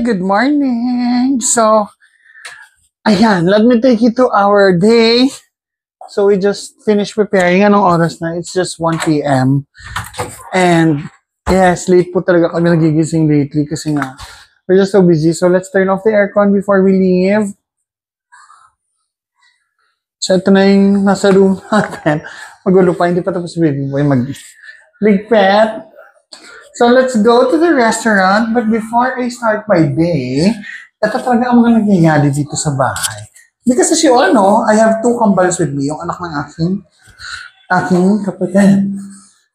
good morning. So, ayan, let me take you to our day. So, we just finished preparing. Anong oras na? It's just 1 p.m. And, yes, late po talaga kami nagigising lately kasi nga, we're just so busy. So, let's turn off the aircon before we leave. So, ito na yung nasa room natin. Magulo pa, hindi pa tapos baby boy ligpet. So, let's go to the restaurant. But before I start my day, ito talaga ang mga nangyayari dito sa bahay. Because as you all know, I have 2 kambals with me, yung anak ng aking kapatid.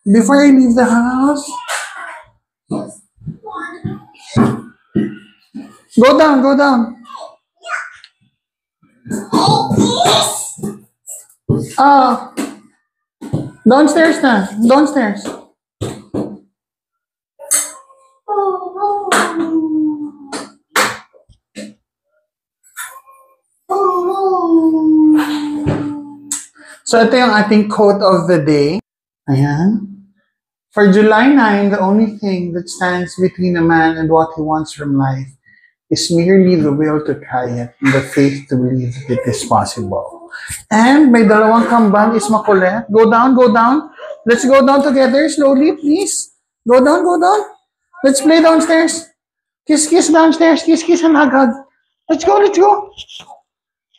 Before I leave the house, go down, go down. Downstairs na, downstairs. So, ito yung ating quote of the day. Ayan. For July 9, the only thing that stands between a man and what he wants from life is merely the will to try it and the faith to believe that it is possible. And may dalawang kambal is makulit. Go down, go down. Let's go down together slowly, please. Go down, go down. Let's play downstairs. Kiss, kiss downstairs. Kiss, kiss and hug, hug. Let's go, let's go.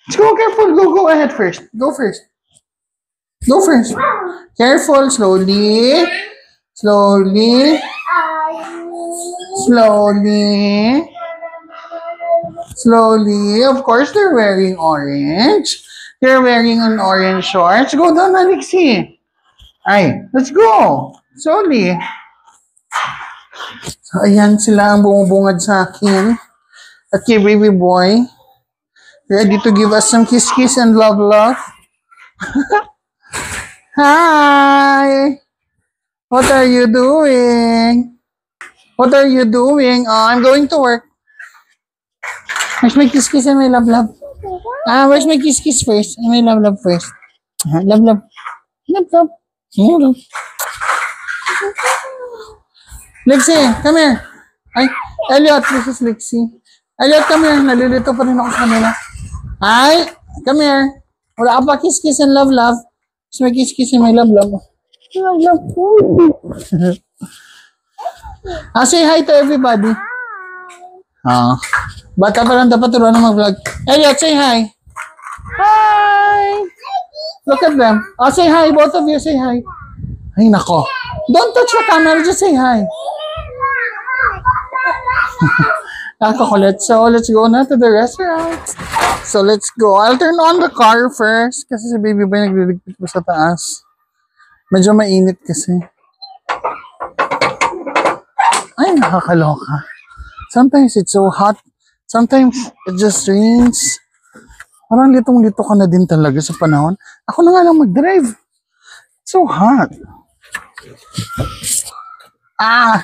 Let's go, careful. Go ahead first. Go first. Go first. Careful, slowly. Slowly. Slowly. Slowly. Of course, they're wearing orange. They're wearing an orange shorts. Go down, Alexi. Ay, let's go. Slowly. So, ayan sila ang bumubungad sa akin. At kay baby boy. Ready to give us some kiss-kiss and love-love? Hi! What are you doing? What are you doing? Oh, I'm going to work. Where's my kiss-kiss and my love-love? Where's my kiss-kiss first? And my love-love first. Love-love. Love-love. Love-love. Lexi, come here. Ay, Elliot, this is Lexi. Elliot, come here. Nalilito pa rin ako sa kanila. Ay, come here. Wala ka pa kiss-kiss and love-love. So, may kiss-kiss and my love-love. Love-love. Say hi to everybody. Bata pa lang dapat turuan na mag-vlog. Elliot, say hi. Hi. Look at them. Say hi. Both of you say hi. Ay, nako. Don't touch the camera. Just say hi. Nakakulit. So, let's go na to the restaurant. So, let's go. I'll turn on the car first. Kasi si baby boy nagliligpit pa sa taas. Medyo mainit kasi. Ay, nakakaloka. Sometimes it's so hot. Sometimes it just rains. Parang litong-lito ka na din talaga sa panahon. Ako na nga lang mag-drive. It's so hot.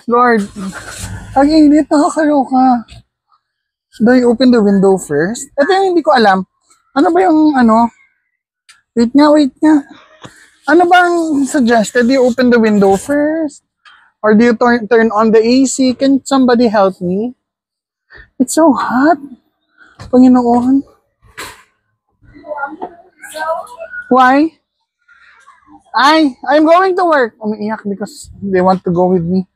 Lord. Ang init, nakakaloka. Do you open the window first? Ito yung hindi ko alam. Ano ba yung Wait nga. Ano bang suggested? Do you open the window first? Or do you turn on the AC? Can somebody help me? It's so hot. Panginoon. Why? I'm going to work. Umiiyak because they want to go with me.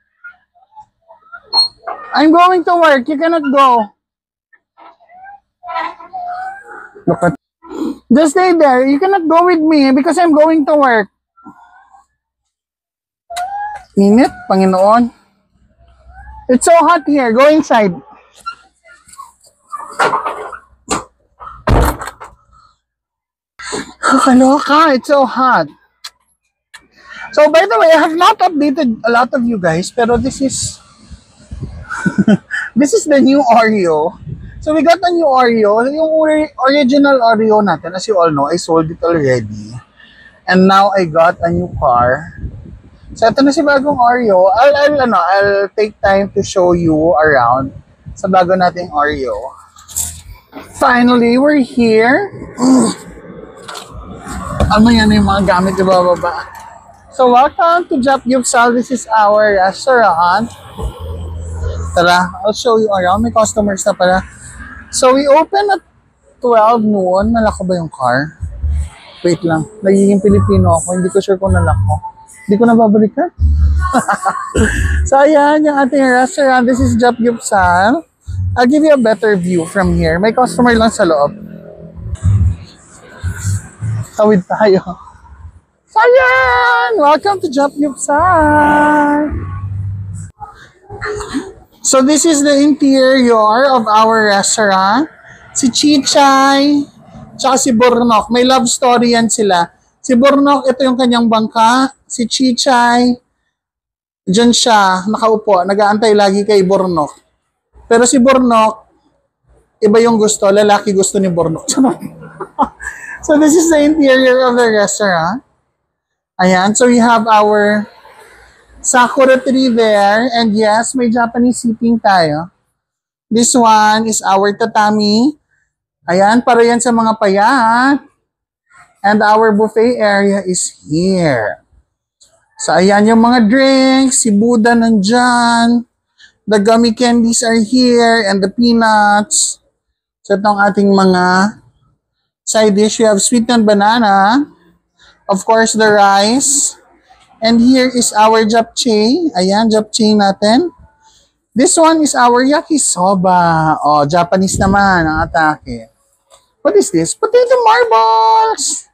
I'm going to work. You cannot go. Look at. Just stay there. You cannot go with me because I'm going to work. Init, Panginoon. It's so hot here. Go inside. Kaloka, it's so hot. So, by the way, I have not updated a lot of you guys, pero this is this is the new Oreo. So, we got a new Oreo. Yung original Oreo natin, as you all know, I sold it already. And now, I got a new car. So, ito na si bagong Oreo. I'll take time to show you around sa bago nating Oreo. Finally, we're here. Ano yan yung mga gamit na bababa? So, welcome to Jap Yuksal. This is our restaurant. Tara, I'll show you around. May customers na pala. So, we open at 12 noon. Nalako ba yung car? Wait lang. Nagiging Pilipino ako. Hindi ko sure kung nalako. Hindi ko na babalikan. So, ayan, yung ating restaurant. This is Japgyupsal. I'll give you a better view from here. May customer lang sa loob. Tawid tayo. So, ayan! Welcome to Japgyupsal! So, this is the interior of our restaurant. Si Chichay, tsaka si Burnok. May love story yan sila. Si Burnok, ito yung kanyang bangka. Si Chichay, dyan siya, nakaupo. Nag-aantay lagi kay Burnok. Pero si Burnok, iba yung gusto. Lalaki gusto ni Burnok. So, this is the interior of the restaurant. Ayan. So, we have our sakura tree there. And yes, may Japanese seating tayo. This one is our tatami. Ayan, para yan sa mga payat. And our buffet area is here. So, ayan yung mga drinks. Si Buddha nandyan. The gummy candies are here. And the peanuts. So, itong ating mga side dish. We have sweetened banana. Of course, the rice. And here is our japchae. Ayan, japchae natin. This one is our yakisoba. Oh, Japanese naman ang atake. What is this? Potato marbles!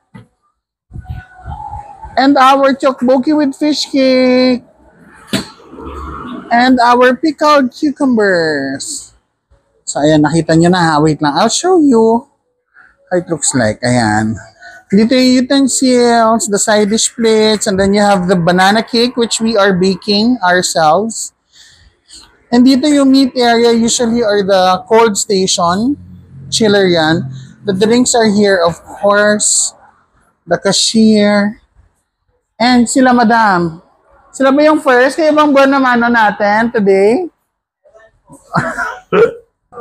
And our tteokbokki with fish cake. And our pickled cucumbers. So, ayan, nakita nyo na ha. Wait lang, I'll show you how it looks like. Ayan. Dito yung utensils, the side dish plates, and then you have the banana cake, which we are baking ourselves. And dito yung meat area, usually, or the cold station. Chiller yan. The drinks are here, of course. The cashier. And sila, madam. Sila ba yung first? Kaya ibang buwan naman natin today?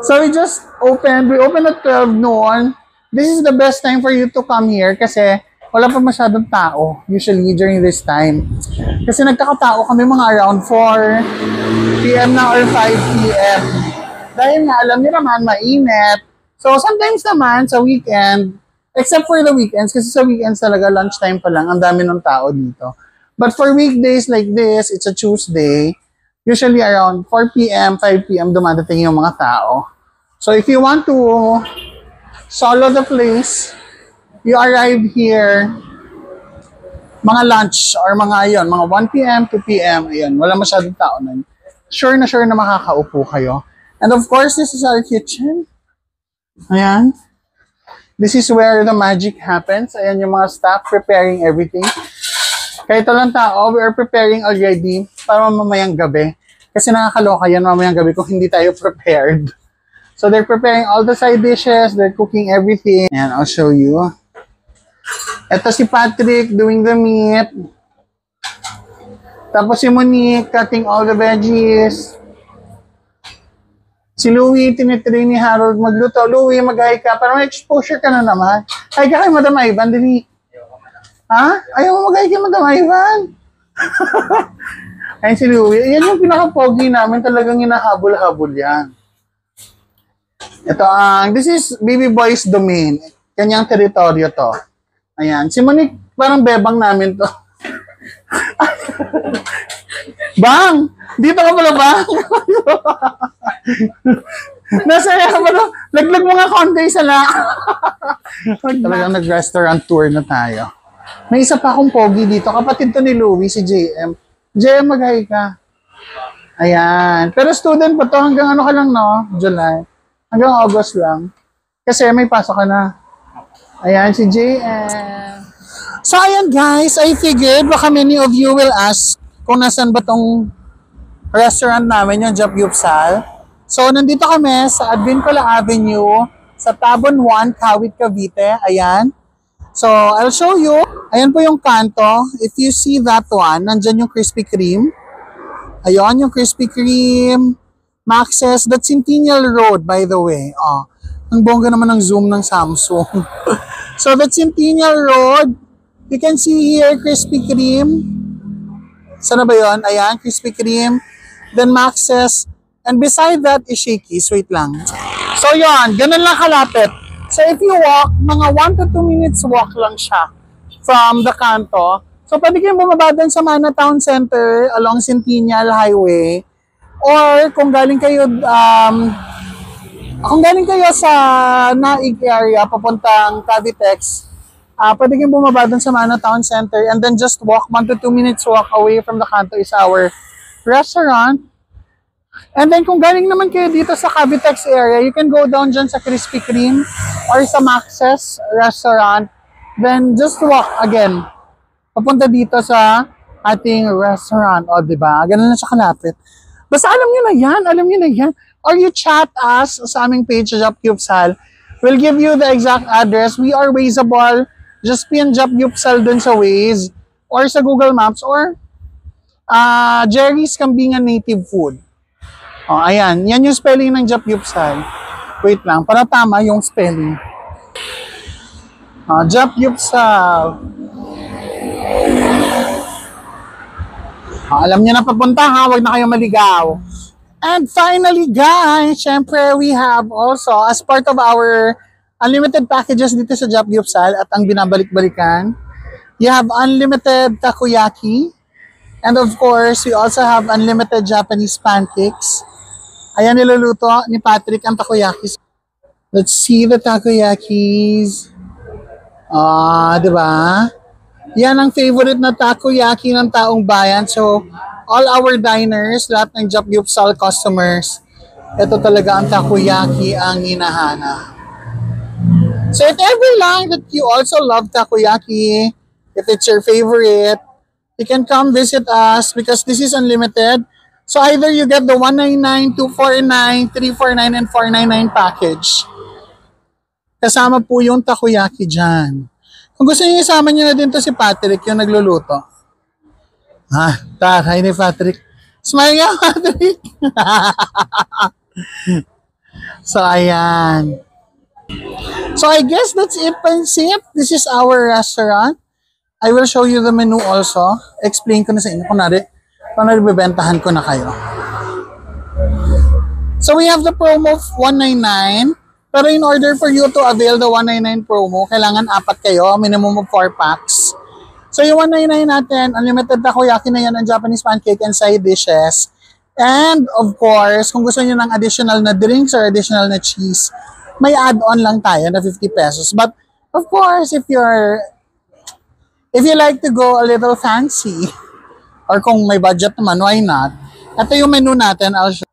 So we just opened. We opened at 12 noon. This is the best time for you to come here kasi wala pa masyadong tao usually during this time. Kasi nagkakatao kami mga around 4 p.m. na or 5 p.m. Dahil nga alam niyo naman mainit. So sometimes naman sa weekend, except for the weekends kasi sa weekends talaga lunchtime pa lang ang dami ng tao dito. But for weekdays like this, it's a Tuesday, usually around 4 p.m., 5 p.m. dumadating yung mga tao. So if you want to solo the place, you arrive here, mga lunch or mga ayon, mga 1 p.m., 2 p.m., ayon, wala masyadong tao nun. Sure na makakaupo kayo. And of course, this is our kitchen. Ayan. This is where the magic happens. Ayan yung mga staff preparing everything. Kahit walang tao, we are preparing already para mamayang gabi. Kasi nakakaloka yan mamayang gabi kung hindi tayo prepared. So they're preparing all the side dishes, they're cooking everything. And I'll show you. Ito si Patrick doing the meat. Tapos si Monique cutting all the veggies. Si Louie, tinitrain ni Harold magluto. Louie, mag-hi ka. Para may exposure ka na naman. Hi ka kay Madam Ivan, dali. Ha? Ayaw mo mag-hi kay Madam Ivan? Ayun si Louie. Yan yung pinaka-pogi namin. Talagang hinahabol-habol yan. Ito this is Baby Boy's domain. Kanyang teritoryo to. Ayan. Si Monique, parang bebang namin to. Bang! Dito ka pala, Bang! Nasaya ka pala. Laglag mo nga konti sa la. Talagang nag-restaurant tour na tayo. May isa pa akong pogi dito. Kapatid to ni Louie, si JM. JM, mag-hi ka. Ayan. Pero student pa to. Hanggang ano ka lang, no? July. Hanggang August lang. Kasi may pasok ka na. Ayan, si JM. So, ayan guys. I figured baka many of you will ask kung nasan ba tong restaurant namin, yung Japgyupsal. So, nandito kami sa Advincula Avenue, sa Tabon 1, Kawit, Cavite. Ayan. So, I'll show you. Ayan po yung kanto. If you see that one, nandyan yung Krispy Kreme. Ayan, yung Krispy Kreme. Max's, that's Centennial Road, by the way. Oh, ang bongga naman ng zoom ng Samsung. So, that's Centennial Road. You can see here, Krispy Kreme. Sana ba yun? Ayan, Krispy Kreme. Then Max's. And beside that is Shakey's. Wait lang. So yun, ganun lang kalapit. So if you walk, mga 1 to 2 minutes walk lang siya from the kanto. So pwede kayong bumaba dun sa Mana Town Center along Centennial Highway. Or kung galing kayo sa Naig area papuntang Cavitex, pwede kayong bumaba dun sa Mana Town Center and then just walk 1 to 2 minutes walk away from the kanto is our restaurant. And then kung galing naman kayo dito sa Cavitex area, you can go down dyan sa Krispy Kreme or sa Max's restaurant. Then just walk again. Papunta dito sa ating restaurant. O, diba? Ganun lang siya kalapit. Basta alam nyo na yan. Or you chat us sa aming page sa Jop Yupsal. We'll give you the exact address. We are Wazeable. Just pin Jop Yupsal dun sa Waze or sa Google Maps or Jerry's Kambingan Native Food. O, ayan. Yan yung spelling ng Jop Yupsal. Wait lang, para tama yung spelling. Jop Yupsal. Alam niyo na papunta ha, huwag na kayong maligaw. And finally guys, syempre we have also as part of our unlimited packages dito sa Jop Yupsal at ang binabalik-balikan, you have unlimited takoyaki. And of course, we also have unlimited Japanese pancakes. Ayan, niluluto ni Patrick ang takoyakis. Let's see the takoyakis. Diba? Yan ang favorite na takoyaki ng taong bayan. So, all our diners, lahat ng Jop Yupsal customers, ito talaga ang takoyaki ang hinahanap. So, if ever lang that you also love takoyaki, if it's your favorite, you can come visit us because this is unlimited. So either you get the 199, 249, 349, and 499 package. Kasama po yung takoyaki dyan. Kung gusto niyo isama niyo na din to si Patrick, yung nagluluto. Hi ni Patrick. Smile nga, Patrick. So ayan. So I guess that's it, Pansip. This is our restaurant. I will show you the menu also. Explain ko na sa inyo. Kunwari bibentahan ko na kayo. So we have the promo of 199. Pero in order for you to avail the 199 promo, kailangan 4 kayo. Minimum of 4 packs. So yung 199 natin, unlimited takoyaki na yan ang Japanese pancake and side dishes. And of course, kung gusto niyo ng additional na drinks or additional na cheese, may add-on lang tayo na 50 pesos. But of course, if you like to go a little fancy, or kung may budget naman, why not? Ito yung menu natin. I'll show.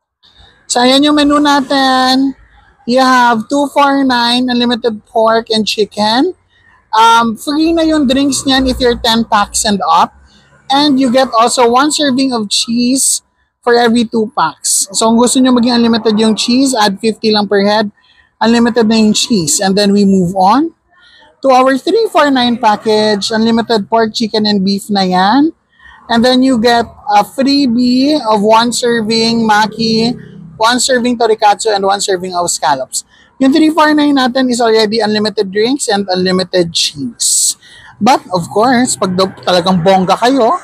So, ayan yung menu natin. You have 249 unlimited pork and chicken. Free na yung drinks niyan if you're 10 packs and up. And you get also 1 serving of cheese for every 2 packs. So, kung gusto nyo maging unlimited yung cheese, add 50 lang per head. Unlimited na yung cheese. And then we move on to our 349 package, unlimited pork, chicken, and beef na yan. And then you get a freebie of 1 serving maki, 1 serving torikatsu, and 1 serving of scallops. Yung 349 natin is already unlimited drinks and unlimited cheese. But of course, pag talagang bongga kayo,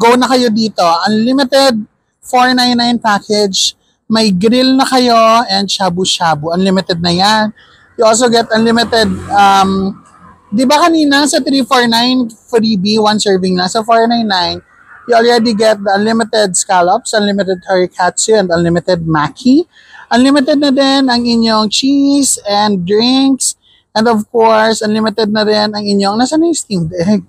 go na kayo dito. Unlimited 499 package, may grill na kayo and shabu-shabu. Unlimited na yan. You also get unlimited, di ba kanina sa 349, freebie, 1 serving na. Sa 499, you already get the unlimited scallops, unlimited torikatsu, and unlimited maki. Unlimited na din ang inyong cheese and drinks. And of course, unlimited na rin ang inyong, nasa na yung steamed egg?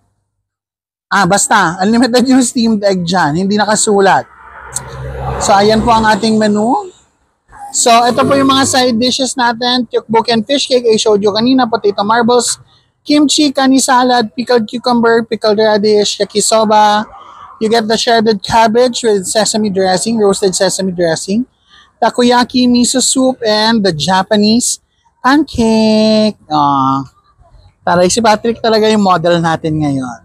Basta, unlimited yung steamed egg dyan, hindi nakasulat. So, ayan po ang ating menu. So, ito po yung mga side dishes natin. Tteokbokki and fish cake, I showed you kanina. Potato marbles, kimchi, kani salad, pickled cucumber, pickled radish, yakisoba. You get the shredded cabbage with sesame dressing, roasted sesame dressing, takoyaki, miso soup, and the Japanese pancake. Taray, si Patrick talaga yung model natin ngayon.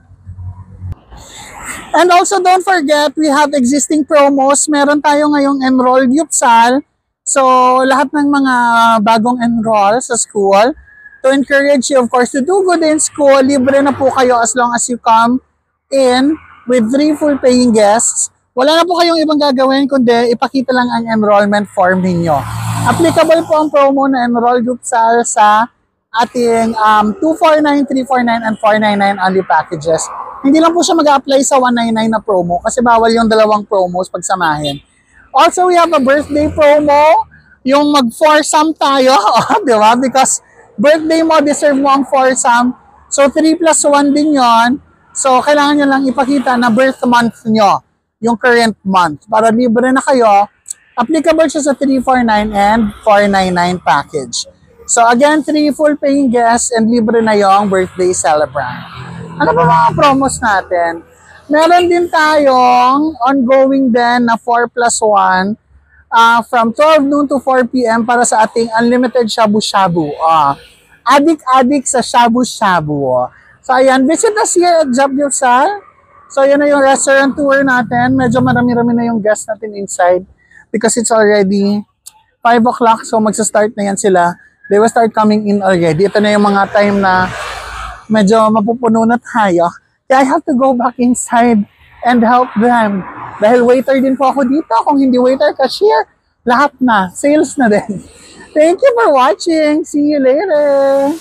And also, don't forget, we have existing promos. Meron tayo ngayong Enroll Yupsal. So, lahat ng mga bagong enroll sa school, to encourage you, of course, to do good in school, libre na po kayo as long as you come in with 3 full paying guests. Wala na po kayong ibang gagawin kundi ipakita lang ang enrollment form ninyo. Applicable po ang promo na Enroll Group Sal sa ating 249, 349, and 499 only packages. Hindi lang po siya mag-apply sa 199 na promo kasi bawal yung dalawang promos pagsamahin. Also, we have a birthday promo, yung mag-foursome tayo, di ba? Because birthday mo, deserve mo ang foursome. So, 3 plus 1 din yon. So, kailangan nyo lang ipakita na birth month nyo, yung current month. Para libre na kayo, applicable siya sa 349 and 499 package. So, again, 3 full paying guests and libre na yung birthday celebrant. Ano ba mga promos natin? Meron din tayong ongoing din na 4 plus 1 from 12 noon to 4 p.m. para sa ating unlimited shabu-shabu. Adik-adik sa shabu-shabu. So, ayan, visit us here at Jabgyusal. So, yan na yung restaurant tour natin. Medyo marami-rami na yung guests natin inside because it's already 5 o'clock. So, magsa-start na yan sila. They will start coming in already. Ito na yung mga time na medyo mapupuno na tayo. Kaya I have to go back inside and help them. Dahil waiter din po ako dito. Kung hindi waiter, cashier, lahat na. Sales na din. Thank you for watching. See you later.